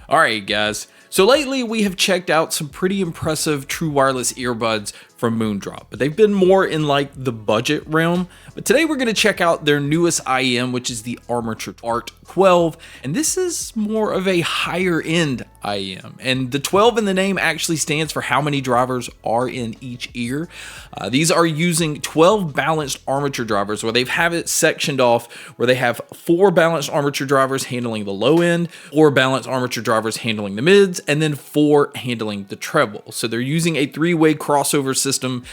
Alright guys, so lately we have checked out some pretty impressive true wireless earbuds from Moondrop, but they've been more in like the budget realm. But today we're going to check out their newest IEM, which is the Armature Art 12, and this is more of a higher end IEM, and the 12 in the name actually stands for how many drivers are in each ear. These are using 12 balanced armature drivers, where they've have it sectioned off where they have 4 balanced armature drivers handling the low end, 4 balanced armature drivers handling the mids, and then 4 handling the treble. So they're using a 3-way crossover system,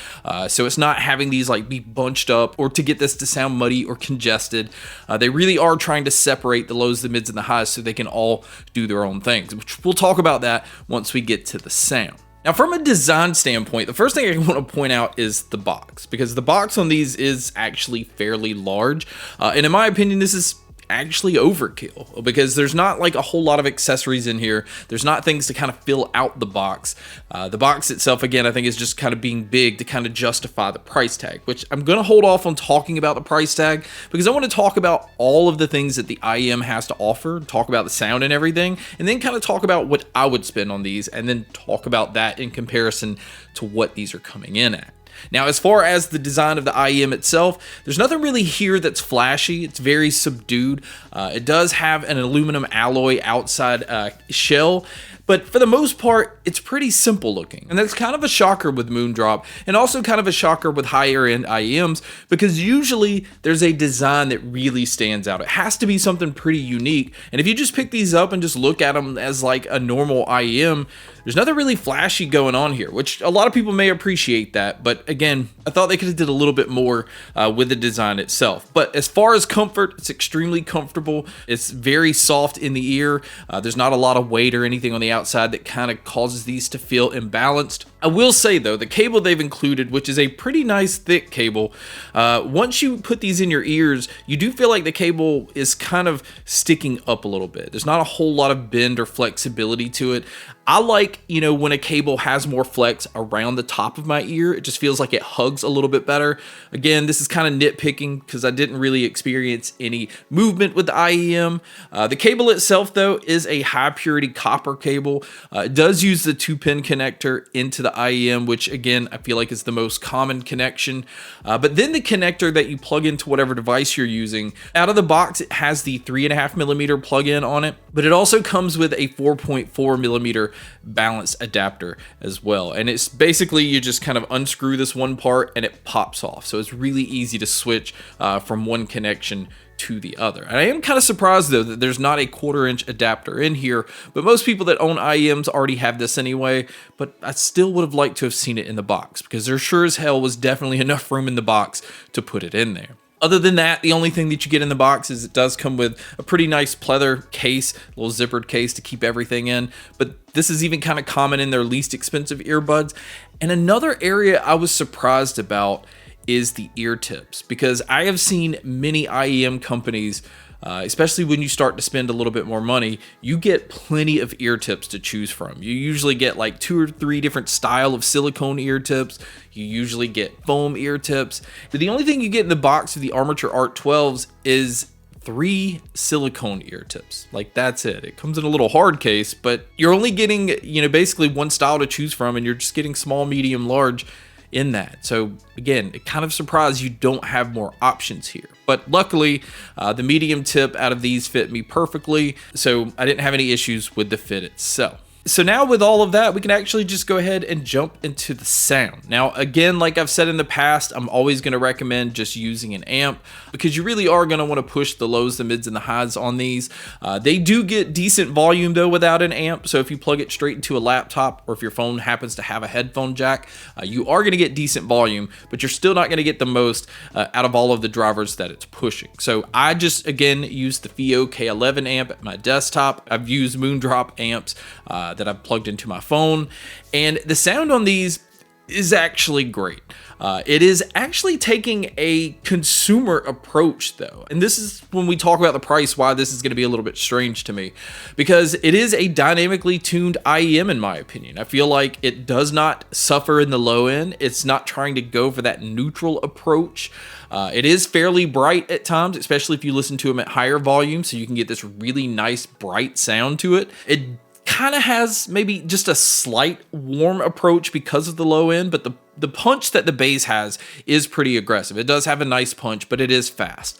so it's not having these like be bunched up or to get this to sound muddy or congested. They really are trying to separate the lows, the mids, and the highs so they can all do their own things, which we'll talk about that once we get to the sound. Now, from a design standpoint, the first thing I want to point out is the box, because the box on these is actually fairly large, and in my opinion, this is actually overkill, because there's not like a whole lot of accessories in here. There's not things to kind of fill out the box. The box itself, again, I think is just kind of being big to kind of justify the price tag, which I'm going to hold off on talking about the price tag, because I want to talk about all of the things that the IEM has to offer, talk about the sound and everything, and then kind of talk about what I would spend on these, and then talk about that in comparison to what these are coming in at. Now, as far as the design of the IEM itself, there's nothing really here that's flashy. It's very subdued. It does have an aluminum alloy outside shell, but for the most part, it's pretty simple looking. And that's kind of a shocker with Moondrop, and also kind of a shocker with higher end IEMs, because usually there's a design that really stands out. It has to be something pretty unique. And if you just pick these up and just look at them as like a normal IEM, there's nothing really flashy going on here, which a lot of people may appreciate that. But again, I thought they could have did a little bit more with the design itself. But as far as comfort, it's extremely comfortable. It's very soft in the ear. There's not a lot of weight or anything on the outside that kind of causes these to feel imbalanced. I will say though, the cable they've included, which is a pretty nice thick cable, once you put these in your ears, you do feel like the cable is kind of sticking up a little bit. There's not a whole lot of bend or flexibility to it. I like, when a cable has more flex around the top of my ear. It just feels like it hugs a little bit better. Again, this is kind of nitpicking because I didn't really experience any movement with the IEM. The cable itself, though, is a high purity copper cable. It does use the 2-pin connector into the IEM, which again, I feel like is the most common connection. But then the connector that you plug into whatever device you're using, out of the box, it has the 3.5mm plug-in on it, but it also comes with a 4.4mm balance adapter as well. And it's basically, you just kind of unscrew this one part and it pops off. So it's really easy to switch from one connection to the other. And I am kind of surprised though that there's not a 1/4-inch adapter in here, but most people that own IEMs already have this anyway. But I still would have liked to have seen it in the box, because there sure as hell was definitely enough room in the box to put it in there. Other than that, the only thing that you get in the box is it does come with a pretty nice pleather case, a little zippered case to keep everything in. But this is even kind of common in their least expensive earbuds. And another area I was surprised about is the ear tips, because I have seen many IEM companies, especially when you start to spend a little bit more money, you get plenty of ear tips to choose from. You usually get like 2 or 3 different style of silicone ear tips. You usually get foam ear tips. But the only thing you get in the box of the Armature Art 12s is 3 silicone ear tips. Like, that's it. It comes in a little hard case, but you're only getting, basically one style to choose from, and you're just getting small, medium, large in that. So again, it kind of surprised you don't have more options here. But luckily, the medium tip out of these fit me perfectly, so I didn't have any issues with the fit itself. So now with all of that, we can actually just go ahead and jump into the sound. Now, again, like I've said in the past, I'm always going to recommend just using an amp, because you really are going to want to push the lows, the mids, and the highs on these. They do get decent volume though without an amp. So if you plug it straight into a laptop, or if your phone happens to have a headphone jack, you are going to get decent volume, but you're still not going to get the most out of all of the drivers that it's pushing. So I just, again, use the FIO K11 amp at my desktop. I've used Moondrop amps that I've plugged into my phone, and the sound on these is actually great. It is actually taking a consumer approach though, and this is when we talk about the price, why this is going to be a little bit strange to me, because it is a dynamically tuned IEM in my opinion. I feel like it does not suffer in the low end. It's not trying to go for that neutral approach. It is fairly bright at times, especially if you listen to them at higher volume, so you can get this really nice bright sound to it. It kind of has maybe just a slight warm approach because of the low end, but the punch that the bass has is pretty aggressive. It does have a nice punch, but it is fast.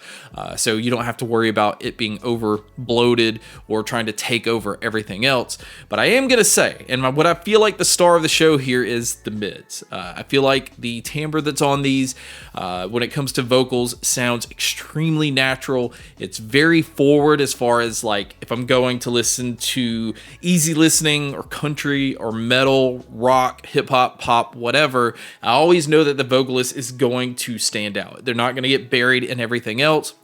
So you don't have to worry about it being over bloated or trying to take over everything else. But I am going to say, and what I feel like the star of the show here is the mids. I feel like the timbre that's on these, when it comes to vocals, sounds extremely natural. It's very forward as far as like if I'm going to listen to easy listening or country or metal, rock, hip hop, pop, whatever, I always know that the vocalist is going to stand out. They're not going to get buried in everything else,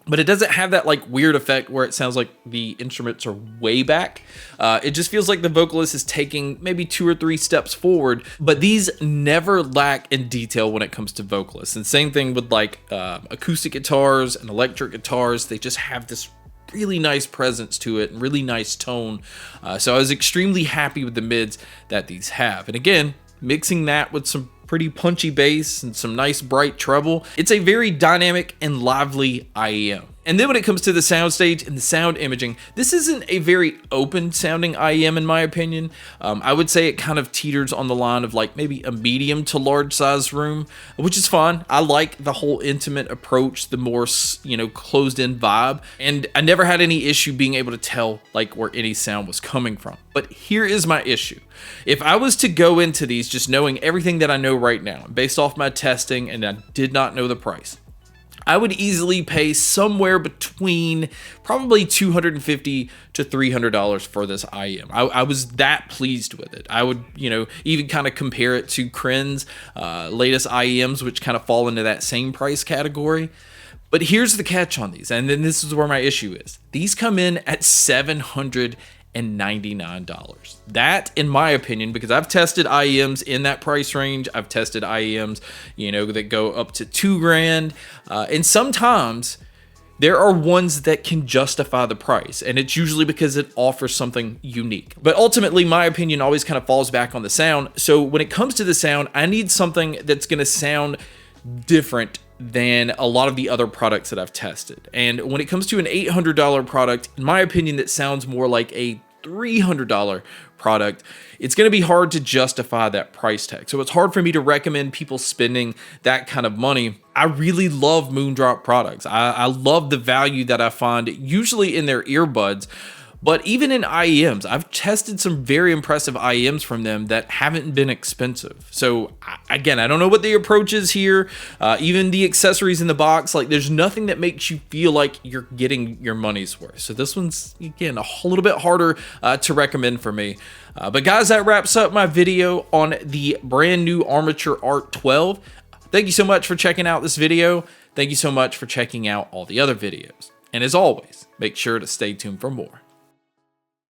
but it doesn't have that like weird effect where it sounds like the instruments are way back. It just feels like the vocalist is taking maybe 2 or 3 steps forward, but these never lack in detail when it comes to vocalists. And same thing with like acoustic guitars and electric guitars. They just have this really nice presence to it and really nice tone. So I was extremely happy with the mids that these have. And again, mixing that with some pretty punchy bass and some nice bright treble, it's a very dynamic and lively IEM. And then when it comes to the soundstage and the sound imaging, this isn't a very open sounding IEM in my opinion. I would say it kind of teeters on the line of like maybe a medium to large size room, which is fine. I like the whole intimate approach, the more, closed in vibe. And I never had any issue being able to tell like where any sound was coming from. But here is my issue. If I was to go into these just knowing everything that I know right now, based off my testing, and I did not know the price, I would easily pay somewhere between probably $250 to $300 for this IEM. I was that pleased with it. I would, even kind of compare it to Kren's latest IEMs, which kind of fall into that same price category. But here's the catch on these, and then this is where my issue is. These come in at $799. That, in my opinion, because I've tested IEMs in that price range, I've tested IEMs, that go up to $2,000, and sometimes there are ones that can justify the price, and it's usually because it offers something unique. But ultimately, my opinion always kind of falls back on the sound. So when it comes to the sound, I need something that's going to sound different than a lot of the other products that I've tested. And when it comes to an $800 product, in my opinion, that sounds more like a $300 product, it's going to be hard to justify that price tag. So it's hard for me to recommend people spending that kind of money. I really love Moondrop products. I love the value that I find usually in their earbuds. But even in IEMs, I've tested some very impressive IEMs from them that haven't been expensive. So again, I don't know what the approach is here. Even the accessories in the box, like there's nothing that makes you feel like you're getting your money's worth. So this one's, again, a little bit harder to recommend for me. But guys, that wraps up my video on the brand new Armature Art 12. Thank you so much for checking out this video. Thank you so much for checking out all the other videos. And as always, make sure to stay tuned for more.